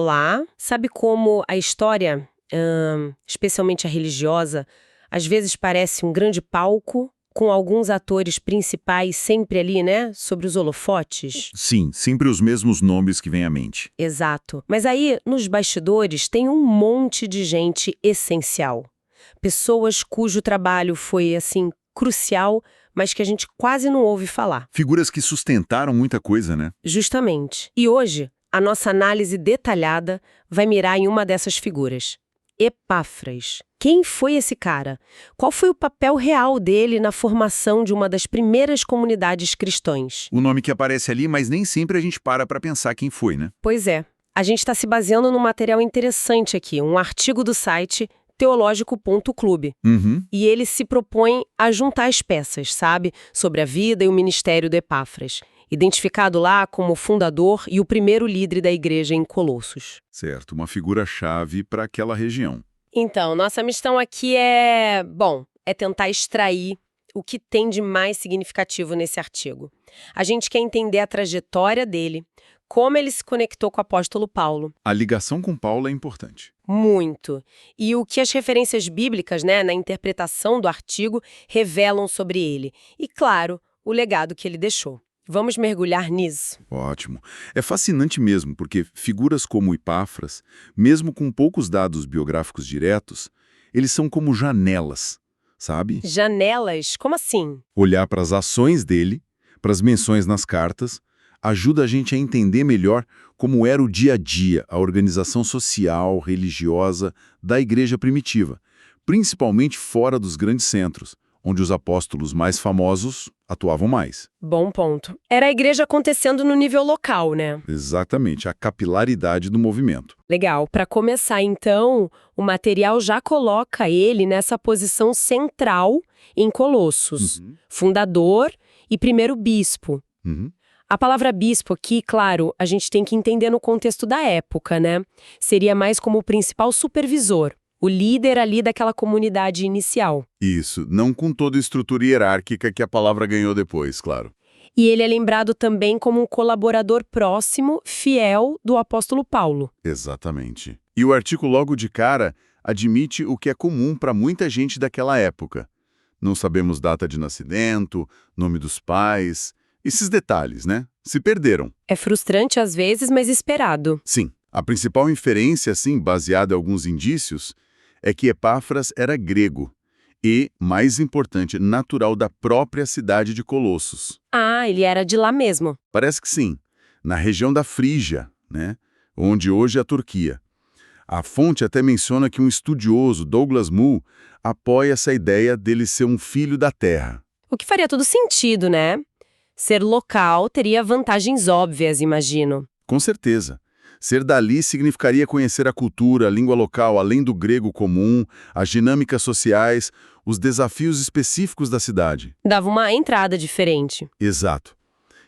Olá, sabe como a história, especialmente a religiosa, às vezes parece um grande palco com alguns atores principais sempre ali, né, sobre os holofotes? Sim, sempre os mesmos nomes que vêm à mente. Exato. Mas aí, nos bastidores, tem um monte de gente essencial. Pessoas cujo trabalho foi, assim, crucial, mas que a gente quase não ouve falar. Figuras que sustentaram muita coisa, né? Justamente. E hoje, a nossa análise detalhada vai mirar em uma dessas figuras. Epáfras. Quem foi esse cara? Qual foi o papel real dele na formação de uma das primeiras comunidades cristãs? O nome que aparece ali, mas nem sempre a gente para pensar quem foi, né? Pois é, a gente está se baseando num material interessante aqui, um artigo do site teológico.clube. Uhum. E ele se propõe a juntar as peças, sabe? Sobre a vida e o ministério do Epáfras, identificado lá como o fundador e o primeiro líder da igreja em Colossos. Certo, uma figura-chave para aquela região. Então, nossa missão aqui é tentar extrair o que tem de mais significativo nesse artigo. A gente quer entender a trajetória dele, como ele se conectou com o apóstolo Paulo. A ligação com Paulo é importante. Muito. E o que as referências bíblicas, né, na interpretação do artigo, revelam sobre ele. E, claro, o legado que ele deixou. Vamos mergulhar nisso. Ótimo. É fascinante mesmo, porque figuras como Epáfras, mesmo com poucos dados biográficos diretos, eles são como janelas, sabe? Janelas? Como assim? Olhar para as ações dele, para as menções nas cartas, ajuda a gente a entender melhor como era o dia a dia, a organização social, religiosa da igreja primitiva, principalmente fora dos grandes centros, onde os apóstolos mais famosos atuavam mais. Bom ponto. Era a igreja acontecendo no nível local, né? Exatamente, a capilaridade do movimento. Legal. Para começar, então, o material já coloca ele nessa posição central em Colossos, fundador e primeiro bispo. Uhum. A palavra bispo aqui, claro, a gente tem que entender no contexto da época, né? Seria mais como o principal supervisor, o líder ali daquela comunidade inicial. Isso, não com toda a estrutura hierárquica que a palavra ganhou depois, claro. E ele é lembrado também como um colaborador próximo, fiel do apóstolo Paulo. Exatamente. E o artigo logo de cara admite o que é comum para muita gente daquela época. Não sabemos data de nascimento, nome dos pais, esses detalhes, né? Se perderam. É frustrante às vezes, mas esperado. Sim, a principal inferência, assim, baseada em alguns indícios, é que Epáfras era grego e, mais importante, natural da própria cidade de Colossos. Ah, ele era de lá mesmo. Parece que sim, na região da Frígia, né? Onde hoje é a Turquia. A fonte até menciona que um estudioso, Douglas Moo, apoia essa ideia dele ser um filho da terra. O que faria todo sentido, né? Ser local teria vantagens óbvias, imagino. Com certeza. Ser dali significaria conhecer a cultura, a língua local, além do grego comum, as dinâmicas sociais, os desafios específicos da cidade. Dava uma entrada diferente. Exato.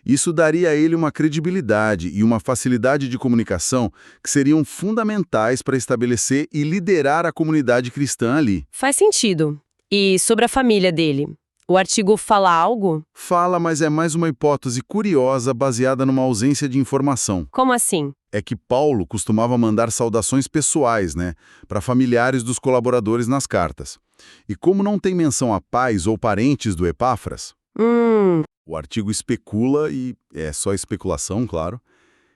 Isso daria a ele uma credibilidade e uma facilidade de comunicação que seriam fundamentais para estabelecer e liderar a comunidade cristã ali. Faz sentido. E sobre a família dele? O artigo fala algo? Fala, mas é mais uma hipótese curiosa baseada numa ausência de informação. Como assim? É que Paulo costumava mandar saudações pessoais, né, para familiares dos colaboradores nas cartas. E como não tem menção a pais ou parentes do Epáfras, o artigo especula, e é só especulação, claro,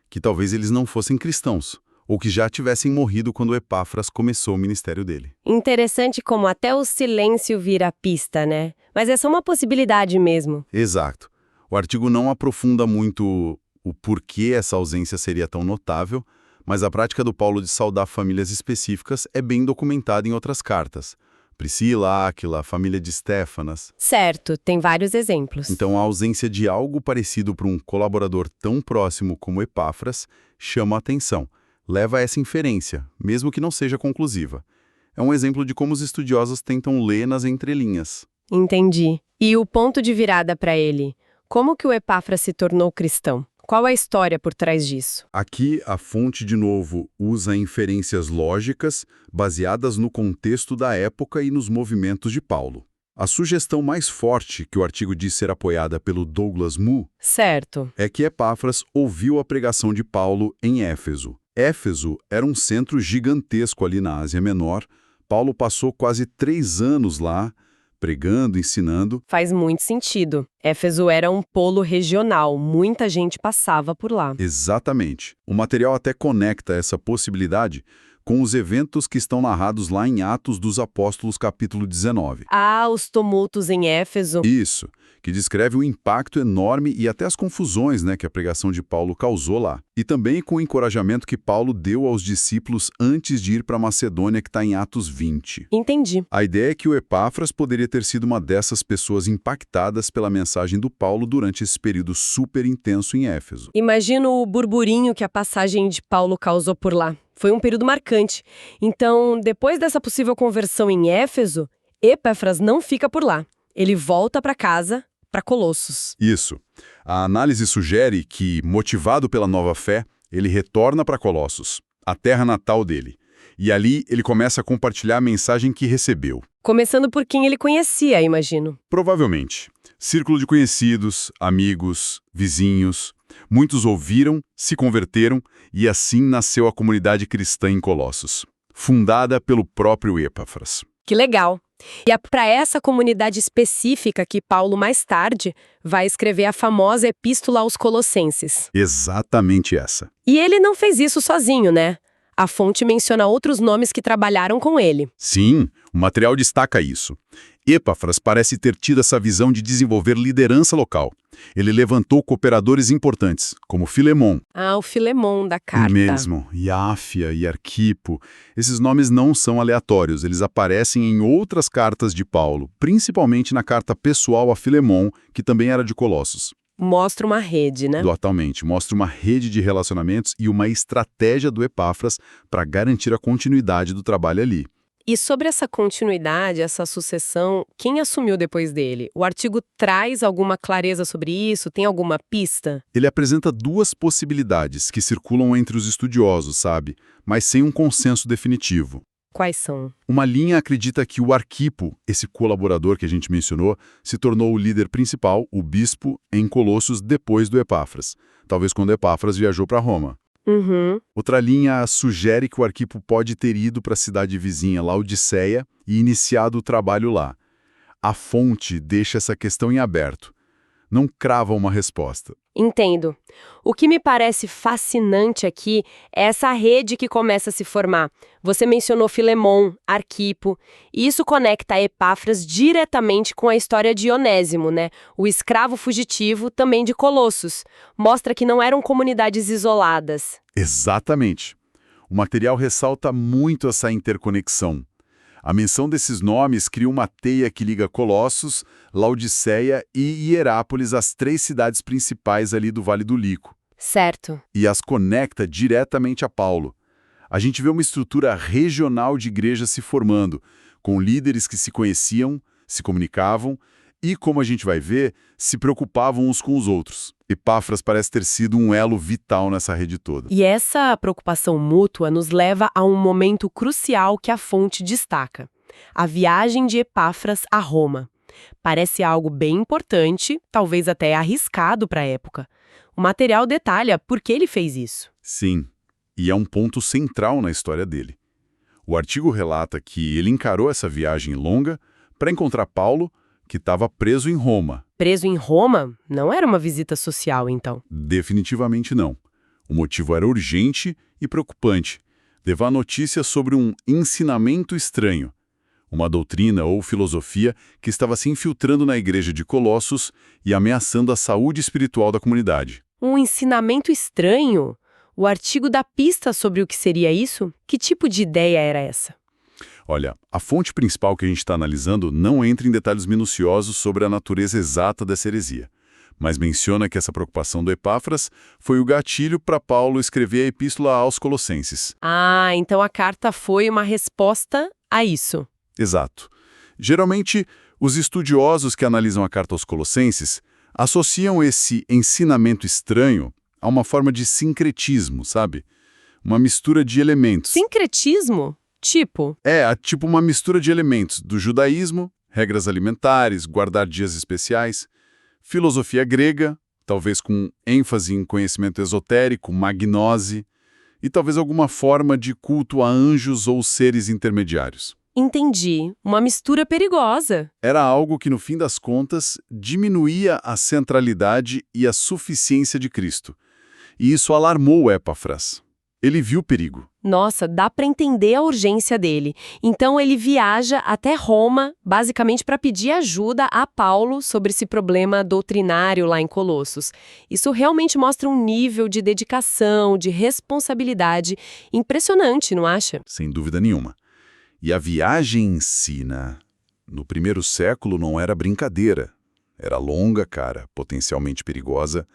que talvez eles não fossem cristãos, ou que já tivessem morrido quando Epáfras começou o ministério dele. Interessante como até o silêncio vira pista, né? Mas é só uma possibilidade mesmo. Exato. O artigo não aprofunda muito o porquê essa ausência seria tão notável, mas a prática do Paulo de saudar famílias específicas é bem documentada em outras cartas. Priscila, Áquila, a família de Estéfanas. Certo, tem vários exemplos. Então a ausência de algo parecido para um colaborador tão próximo como Epáfras chama a atenção, leva a essa inferência, mesmo que não seja conclusiva. É um exemplo de como os estudiosos tentam ler nas entrelinhas. Entendi. E o ponto de virada para ele? Como que o Epáfras se tornou cristão? Qual a história por trás disso? Aqui, a fonte, de novo, usa inferências lógicas baseadas no contexto da época e nos movimentos de Paulo. A sugestão mais forte que o artigo diz ser apoiada pelo Douglas Moo Certo. é que Epáfras ouviu a pregação de Paulo em Éfeso. Éfeso era um centro gigantesco ali na Ásia Menor. Paulo passou quase 3 anos lá, pregando, ensinando. Faz muito sentido. Éfeso era um polo regional, muita gente passava por lá. Exatamente. O material até conecta essa possibilidade com os eventos que estão narrados lá em Atos dos Apóstolos, capítulo 19. Ah, os tumultos em Éfeso. Isso, que descreve o impacto enorme e até as confusões, que a pregação de Paulo causou lá. E também com o encorajamento que Paulo deu aos discípulos antes de ir para Macedônia, que está em Atos 20. Entendi. A ideia é que o Epáfras poderia ter sido uma dessas pessoas impactadas pela mensagem do Paulo durante esse período super intenso em Éfeso. Imagino o burburinho que a passagem de Paulo causou por lá. Foi um período marcante. Então, depois dessa possível conversão em Éfeso, Epáfras não fica por lá. Ele volta para casa, para Colossos. Isso. A análise sugere que, motivado pela nova fé, ele retorna para Colossos, a terra natal dele. E ali ele começa a compartilhar a mensagem que recebeu. Começando por quem ele conhecia, imagino. Provavelmente. Círculo de conhecidos, amigos, vizinhos. Muitos ouviram, se converteram e assim nasceu a comunidade cristã em Colossos, fundada pelo próprio Epáfras. Que legal! E é para essa comunidade específica que Paulo, mais tarde, vai escrever a famosa Epístola aos Colossenses. Exatamente essa. E ele não fez isso sozinho, né? A fonte menciona outros nomes que trabalharam com ele. Sim, o material destaca isso. Epáfras parece ter tido essa visão de desenvolver liderança local. Ele levantou cooperadores importantes, como Filemon. Ah, o Filemon da carta. Mesmo, e Áfia e Arquipo. Esses nomes não são aleatórios, eles aparecem em outras cartas de Paulo, principalmente na carta pessoal a Filemon, que também era de Colossos. Mostra uma rede, né? Totalmente, mostra uma rede de relacionamentos e uma estratégia do Epáfras para garantir a continuidade do trabalho ali. E sobre essa continuidade, essa sucessão, quem assumiu depois dele? O artigo traz alguma clareza sobre isso? Tem alguma pista? Ele apresenta 2 possibilidades que circulam entre os estudiosos, sabe? Mas sem um consenso definitivo. Quais são? Uma linha acredita que o Arquipo, esse colaborador que a gente mencionou, se tornou o líder principal, o bispo, em Colossos depois do Epáfras. Talvez quando Epáfras viajou para Roma. Uhum. Outra linha sugere que o Arquipo pode ter ido para a cidade vizinha, Laodiceia, e iniciado o trabalho lá. A fonte deixa essa questão em aberto. Não crava uma resposta. Entendo. O que me parece fascinante aqui é essa rede que começa a se formar. Você mencionou Filemon, Arquipo, e isso conecta Epáfras diretamente com a história de Onésimo, né? O escravo fugitivo também de Colossos. Mostra que não eram comunidades isoladas. Exatamente. O material ressalta muito essa interconexão. A menção desses nomes cria uma teia que liga Colossos, Laodiceia e Hierápolis, as 3 cidades principais ali do Vale do Lico. Certo. E as conecta diretamente a Paulo. A gente vê uma estrutura regional de igrejas se formando, com líderes que se conheciam, se comunicavam e, como a gente vai ver, se preocupavam uns com os outros. Epáfras parece ter sido um elo vital nessa rede toda. E essa preocupação mútua nos leva a um momento crucial que a fonte destaca: a viagem de Epáfras a Roma. Parece algo bem importante, talvez até arriscado para a época. O material detalha por que ele fez isso. Sim, e é um ponto central na história dele. O artigo relata que ele encarou essa viagem longa para encontrar Paulo, que estava preso em Roma. Preso em Roma? Não era uma visita social, então? Definitivamente não. O motivo era urgente e preocupante. Levar notícias sobre um ensinamento estranho, uma doutrina ou filosofia que estava se infiltrando na igreja de Colossos e ameaçando a saúde espiritual da comunidade. Um ensinamento estranho? O artigo dá pista sobre o que seria isso? Que tipo de ideia era essa? Olha, a fonte principal que a gente está analisando não entra em detalhes minuciosos sobre a natureza exata dessa heresia, mas menciona que essa preocupação do Epáfras foi o gatilho para Paulo escrever a Epístola aos Colossenses. Ah, então a carta foi uma resposta a isso. Exato. Geralmente, os estudiosos que analisam a carta aos Colossenses associam esse ensinamento estranho a uma forma de sincretismo, sabe? Uma mistura de elementos. Sincretismo? Tipo? Tipo uma mistura de elementos do judaísmo, regras alimentares, guardar dias especiais, filosofia grega, talvez com ênfase em conhecimento esotérico, magnose, e talvez alguma forma de culto a anjos ou seres intermediários. Entendi. Uma mistura perigosa. Era algo que, no fim das contas, diminuía a centralidade e a suficiência de Cristo. E isso alarmou Epáfras. Ele viu o perigo. Nossa, dá para entender a urgência dele. Então ele viaja até Roma, basicamente para pedir ajuda a Paulo sobre esse problema doutrinário lá em Colossos. Isso realmente mostra um nível de dedicação, de responsabilidade impressionante, não acha? Sem dúvida nenhuma. E a viagem em si, no primeiro século, não era brincadeira. Era longa, cara, potencialmente perigosa.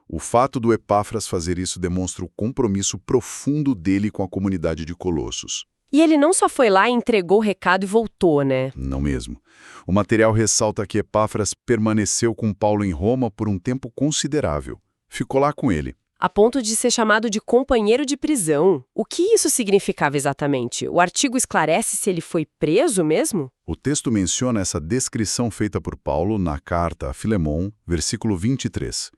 O fato do Epáfras fazer isso demonstra o compromisso profundo dele com a comunidade de Colossos. E ele não só foi lá e entregou o recado e voltou, né? Não mesmo. O material ressalta que Epáfras permaneceu com Paulo em Roma por um tempo considerável. Ficou lá com ele. A ponto de ser chamado de companheiro de prisão. O que isso significava exatamente? O artigo esclarece se ele foi preso mesmo? O texto menciona essa descrição feita por Paulo na carta a Filemon, versículo 23.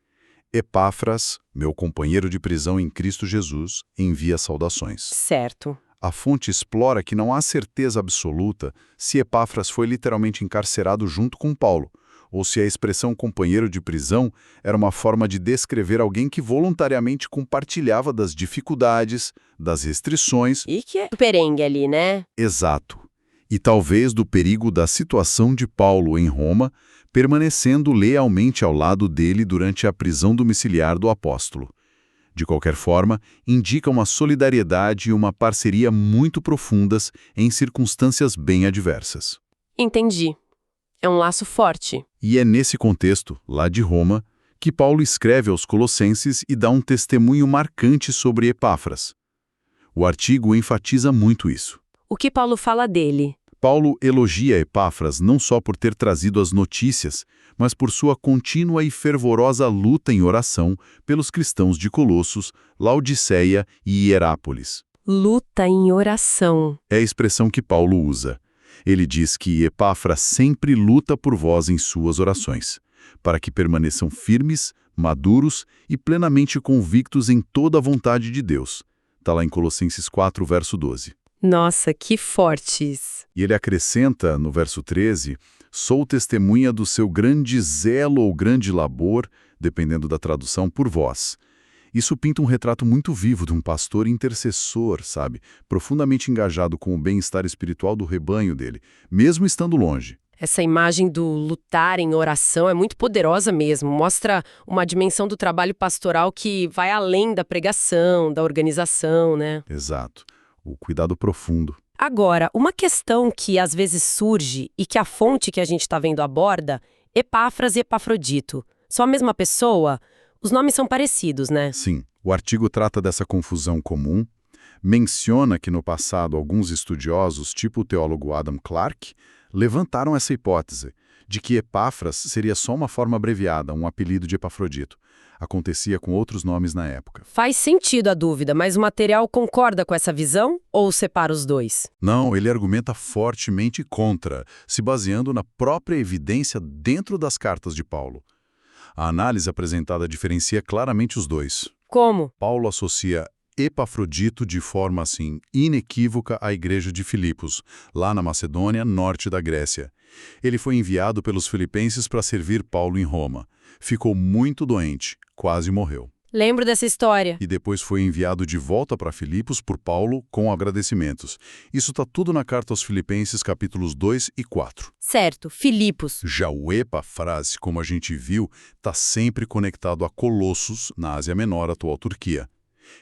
Epáfras, meu companheiro de prisão em Cristo Jesus, envia saudações. Certo. A fonte explora que não há certeza absoluta se Epáfras foi literalmente encarcerado junto com Paulo, ou se a expressão companheiro de prisão era uma forma de descrever alguém que voluntariamente compartilhava das dificuldades, das restrições. E que é perengue ali, né? Exato. E talvez do perigo da situação de Paulo em Roma, permanecendo lealmente ao lado dele durante a prisão domiciliar do apóstolo. De qualquer forma, indica uma solidariedade e uma parceria muito profundas em circunstâncias bem adversas. Entendi. É um laço forte. E é nesse contexto, lá de Roma, que Paulo escreve aos Colossenses e dá um testemunho marcante sobre Epáfras. O artigo enfatiza muito isso. O que Paulo fala dele? Paulo elogia Epáfras não só por ter trazido as notícias, mas por sua contínua e fervorosa luta em oração pelos cristãos de Colossos, Laodiceia e Hierápolis. Luta em oração. É a expressão que Paulo usa. Ele diz que Epáfras sempre luta por vós em suas orações, para que permaneçam firmes, maduros e plenamente convictos em toda a vontade de Deus. Está lá em Colossenses 4, verso 12. Nossa, que fortes! E ele acrescenta, no verso 13, sou testemunha do seu grande zelo ou grande labor, dependendo da tradução, por vós. Isso pinta um retrato muito vivo de um pastor intercessor, sabe? Profundamente engajado com o bem-estar espiritual do rebanho dele, mesmo estando longe. Essa imagem do lutar em oração é muito poderosa mesmo. Mostra uma dimensão do trabalho pastoral que vai além da pregação, da organização, né? Exato. O cuidado profundo. Agora, uma questão que às vezes surge e que a fonte que a gente está vendo aborda, Epáfras e Epafrodito. São a mesma pessoa? Os nomes são parecidos, né? Sim, o artigo trata dessa confusão comum, menciona que no passado alguns estudiosos, tipo o teólogo Adam Clarke, levantaram essa hipótese de que Epáfras seria só uma forma abreviada, um apelido de Epafrodito. Acontecia com outros nomes na época. Faz sentido a dúvida, mas o material concorda com essa visão ou separa os dois? Não, ele argumenta fortemente contra, se baseando na própria evidência dentro das cartas de Paulo. A análise apresentada diferencia claramente os dois. Como? Paulo associa Epafrodito de forma assim inequívoca à igreja de Filipos, lá na Macedônia, norte da Grécia. Ele foi enviado pelos filipenses para servir Paulo em Roma. Ficou muito doente, quase morreu. Lembro dessa história. E depois foi enviado de volta para Filipos por Paulo com agradecimentos. Isso está tudo na carta aos Filipenses, capítulos 2 e 4. Certo, Filipos. Já o Epáfras, como a gente viu, está sempre conectado a Colossos, na Ásia Menor, atual Turquia.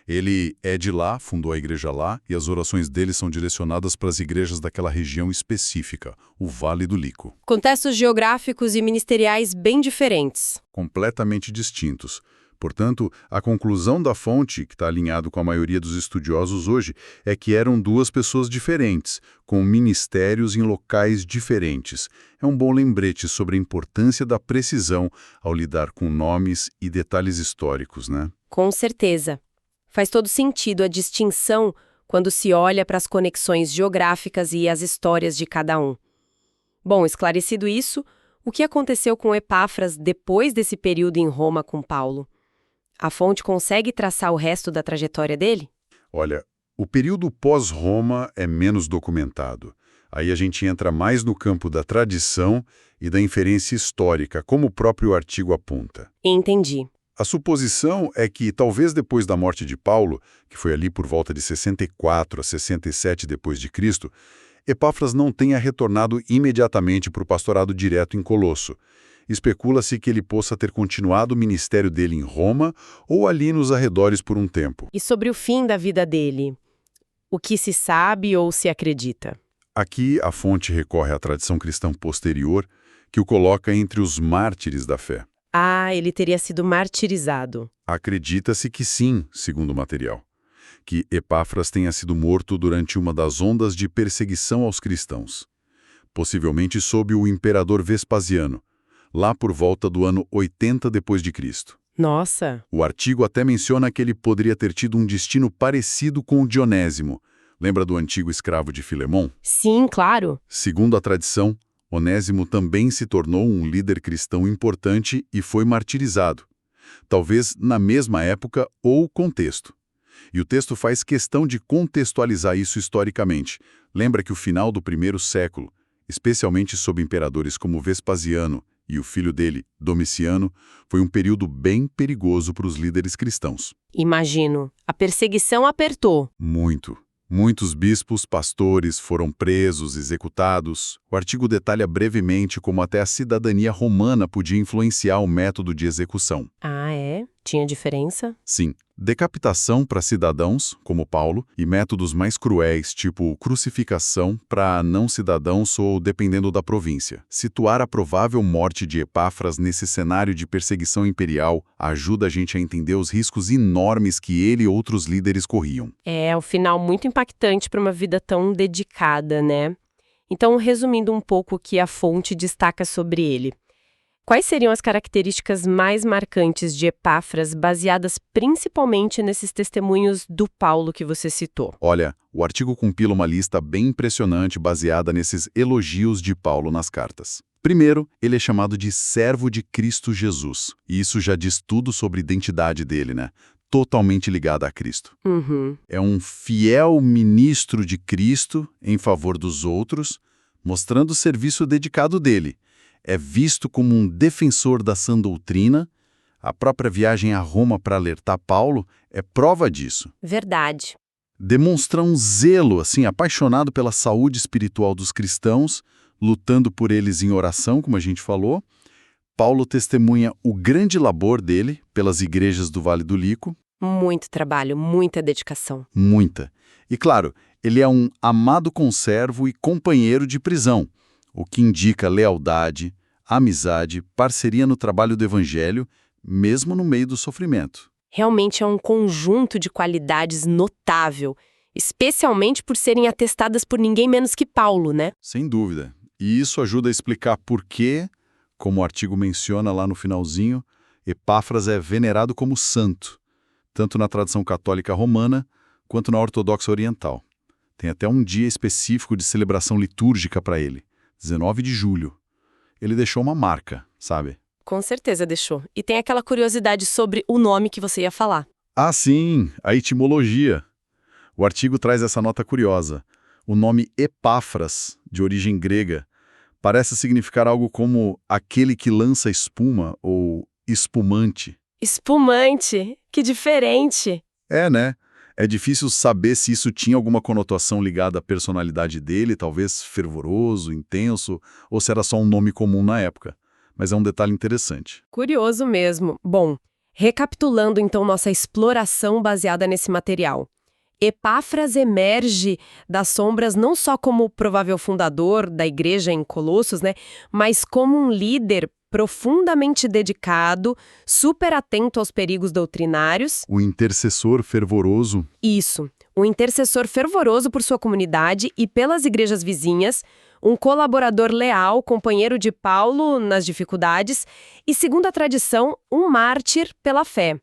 Ele é de lá, fundou a igreja lá, e as orações dele são direcionadas para as igrejas daquela região específica, o Vale do Lico. Contextos geográficos e ministeriais bem diferentes. Completamente distintos. Portanto, a conclusão da fonte, que está alinhado com a maioria dos estudiosos hoje, é que eram duas pessoas diferentes, com ministérios em locais diferentes. É um bom lembrete sobre a importância da precisão ao lidar com nomes e detalhes históricos, né? Com certeza. Faz todo sentido a distinção quando se olha para as conexões geográficas e as histórias de cada um. Bom, esclarecido isso, o que aconteceu com Epáfras depois desse período em Roma com Paulo? A fonte consegue traçar o resto da trajetória dele? Olha, o período pós-Roma é menos documentado. Aí a gente entra mais no campo da tradição e da inferência histórica, como o próprio artigo aponta. Entendi. A suposição é que, talvez depois da morte de Paulo, que foi ali por volta de 64 a 67 depois de Cristo, Epáfras não tenha retornado imediatamente para o pastorado direto em Colosso. Especula-se que ele possa ter continuado o ministério dele em Roma ou ali nos arredores por um tempo. E sobre o fim da vida dele? O que se sabe ou se acredita? Aqui a fonte recorre à tradição cristã posterior, que o coloca entre os mártires da fé. Ah, ele teria sido martirizado. Acredita-se que sim, segundo o material, que Epáfras tenha sido morto durante uma das ondas de perseguição aos cristãos, possivelmente sob o imperador Vespasiano, lá por volta do ano 80 depois de Cristo. Nossa! O artigo até menciona que ele poderia ter tido um destino parecido com o Dionésimo. Lembra do antigo escravo de Filemon? Sim, claro. Segundo a tradição, Onésimo também se tornou um líder cristão importante e foi martirizado, talvez na mesma época ou contexto. E o texto faz questão de contextualizar isso historicamente. Lembra que o final do primeiro século, especialmente sob imperadores como Vespasiano e o filho dele, Domiciano, foi um período bem perigoso para os líderes cristãos. Imagino. A perseguição apertou. Muito. Muitos bispos, pastores foram presos, executados. O artigo detalha brevemente como até a cidadania romana podia influenciar o método de execução. Ah, é? Tinha diferença? Sim, decapitação para cidadãos, como Paulo, e métodos mais cruéis, tipo crucificação, para não-cidadãos ou dependendo da província. Situar a provável morte de Epáfras nesse cenário de perseguição imperial ajuda a gente a entender os riscos enormes que ele e outros líderes corriam. É, um final muito impactante para uma vida tão dedicada, né? Então, resumindo um pouco o que a fonte destaca sobre ele. Quais seriam as características mais marcantes de Epáfras, baseadas principalmente nesses testemunhos do Paulo que você citou? Olha, o artigo compila uma lista bem impressionante baseada nesses elogios de Paulo nas cartas. Primeiro, ele é chamado de servo de Cristo Jesus, e isso já diz tudo sobre a identidade dele, né? Totalmente ligado a Cristo. Uhum. É um fiel ministro de Cristo em favor dos outros, mostrando o serviço dedicado dele. É visto como um defensor da sã doutrina. A própria viagem a Roma para alertar Paulo é prova disso. Verdade. Demonstra um zelo, assim, apaixonado pela saúde espiritual dos cristãos, lutando por eles em oração, como a gente falou. Paulo testemunha o grande labor dele pelas igrejas do Vale do Lico. Muito trabalho, muita dedicação. Muita. E claro, ele é um amado conservo e companheiro de prisão, o que indica lealdade, amizade, parceria no trabalho do evangelho, mesmo no meio do sofrimento. Realmente é um conjunto de qualidades notável, especialmente por serem atestadas por ninguém menos que Paulo, né? Sem dúvida. E isso ajuda a explicar por que, como o artigo menciona lá no finalzinho, Epáfras é venerado como santo, tanto na tradição católica romana quanto na ortodoxa oriental. Tem até um dia específico de celebração litúrgica para ele, 19 de julho. Ele deixou uma marca, sabe? Com certeza deixou. E tem aquela curiosidade sobre o nome que você ia falar. Ah, sim, a etimologia. O artigo traz essa nota curiosa. O nome Epáfras, de origem grega, parece significar algo como aquele que lança espuma ou espumante. Espumante! Que diferente! É, né? É difícil saber se isso tinha alguma conotação ligada à personalidade dele, talvez fervoroso, intenso, ou se era só um nome comum na época. Mas é um detalhe interessante. Curioso mesmo. Bom, recapitulando então nossa exploração baseada nesse material. Epáfras emerge das sombras não só como o provável fundador da igreja em Colossos, né, mas como um líder profundamente dedicado, super atento aos perigos doutrinários. O intercessor fervoroso. Isso, um intercessor fervoroso por sua comunidade e pelas igrejas vizinhas, um colaborador leal, companheiro de Paulo nas dificuldades e, segundo a tradição, um mártir pela fé.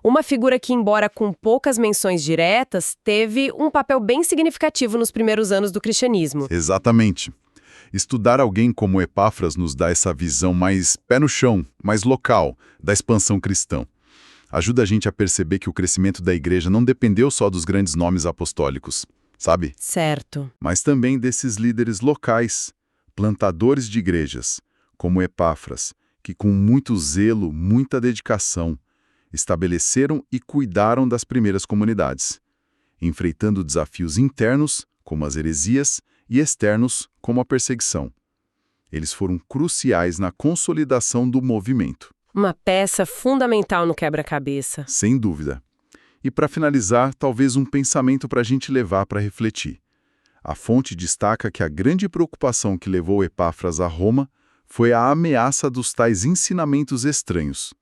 Uma figura que, embora com poucas menções diretas, teve um papel bem significativo nos primeiros anos do cristianismo. Exatamente. Estudar alguém como Epáfras nos dá essa visão mais pé no chão, mais local, da expansão cristã. Ajuda a gente a perceber que o crescimento da igreja não dependeu só dos grandes nomes apostólicos, sabe? Certo. Mas também desses líderes locais, plantadores de igrejas, como Epáfras, que com muito zelo, muita dedicação, estabeleceram e cuidaram das primeiras comunidades, enfrentando desafios internos, como as heresias, e externos, como a perseguição. Eles foram cruciais na consolidação do movimento. Uma peça fundamental no quebra-cabeça. Sem dúvida. E para finalizar, talvez um pensamento para a gente levar para refletir. A fonte destaca que a grande preocupação que levou Epáfras a Roma foi a ameaça dos tais ensinamentos estranhos.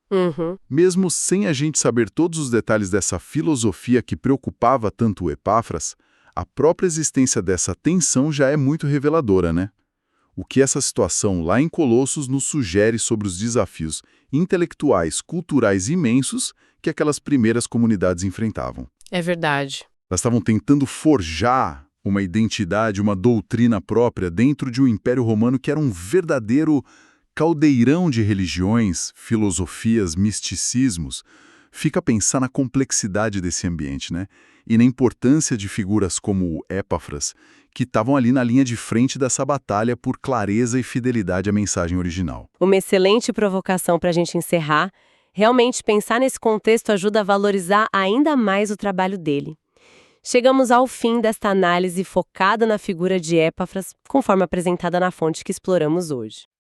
Mesmo sem a gente saber todos os detalhes dessa filosofia que preocupava tanto o Epáfras, a própria existência dessa tensão já é muito reveladora, né? O que essa situação lá em Colossos nos sugere sobre os desafios intelectuais, culturais imensos que aquelas primeiras comunidades enfrentavam. É verdade. Elas estavam tentando forjar uma identidade, uma doutrina própria dentro de um império romano que era um verdadeiro caldeirão de religiões, filosofias, misticismos. Fica a pensar na complexidade desse ambiente, né? E na importância de figuras como Epáfras, que estavam ali na linha de frente dessa batalha por clareza e fidelidade à mensagem original. Uma excelente provocação para a gente encerrar. Realmente, pensar nesse contexto ajuda a valorizar ainda mais o trabalho dele. Chegamos ao fim desta análise focada na figura de Epáfras, conforme apresentada na fonte que exploramos hoje.